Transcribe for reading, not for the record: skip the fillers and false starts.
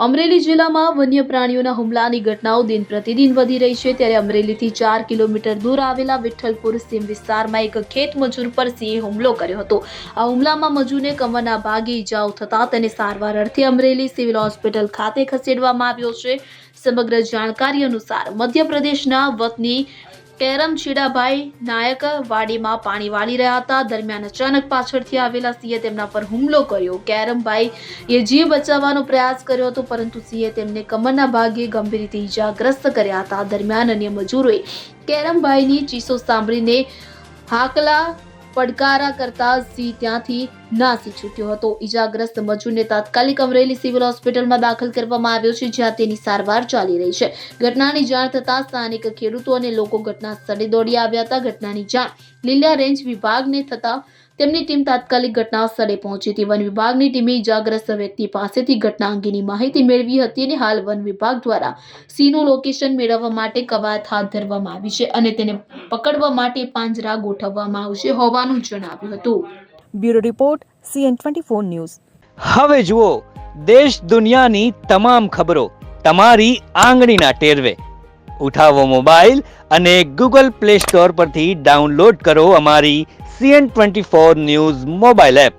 અમરેલી જિલ્લામાં વન્ય પ્રાણીઓના હુમલાની ઘટનાઓ દિન પ્રતિદિન વધી રહી છે ત્યારે અમરેલીથી 4 કિલોમીટર દૂર આવેલા વિઠ્ઠલપુર સીમ વિસ્તારમાં એક ખેત મજૂર પર સિંહે હુમલો કર્યો હતો। આ હુમલામાં મજૂરને કમરના ભાગે ઈજાઓ થતાં તેને સારવાર અર્થે અમરેલી સિવિલ હોસ્પિટલ ખાતે ખસેડવામાં આવ્યો છે। સમગ્ર જાણકારી અનુસાર મધ્યપ્રદેશના વતની કેરમછીડાભાઈ નાયક વાડીમાં પાણી વાળી રહ્યા હતા। દરમિયાન અચાનક પાછળથી આવેલા સિંહે તેમના પર હુમલો કર્યો। કેરમભાઈએ જીવ બચાવવાનો પ્રયાસ કર્યો હતો પરંતુ સિંહે તેમને કમરના ભાગે ગંભીર રીતે ઈજાગ્રસ્ત કર્યા હતા। દરમિયાન અન્ય મજૂરોએ કેરમભાઈની ચીસો સાંભળીને હાકલા પડકારા કરતા સિંહ ત્યાંથી નાસી છૂટ્યો હતો। ઈજાગ્રસ્ત મજૂરને તાત્કાલિક અમરેલી સિવિલ હોસ્પિટલમાં દાખલ કરવામાં આવ્યો છે જ્યાં તેની સારવાર ચાલી રહી છે। ઘટનાની જાણ થતાં સ્થાનિક ખેડૂતો અને લોકો ઘટના સ્થળે દોડી આવ્યા હતા। ઘટનાની જાણ લીલિયા રેન્જ વિભાગને થતાં તેમની ટીમ તાત્કાલિક ઘટના સ્થળે પહોંચી હતી। વન વિભાગની ટીમે ઈજાગ્રસ્ત વ્યક્તિ પાસેથી ઘટના અંગેની માહિતી મેળવી હતી અને હાલ વન વિભાગ દ્વારા સિંહનું લોકેશન મેળવવા માટે કવાયત હાથ ધરવામાં આવી છે અને તેને પકડવા માટે પાંજરા ગોઠવવામાં આવશે હોવાનું જણાવ્યું હતું। Bureau report CN24 news. હવે જુઓ દેશ દુનિયાની તમામ ખબરો તમારી આંગળીના ટેરવે। ઉઠાવો મોબાઈલ અને Google Play Store પરથી ડાઉનલોડ કરો અમારી CN24 ન્યૂઝ મોબાઈલ એપ।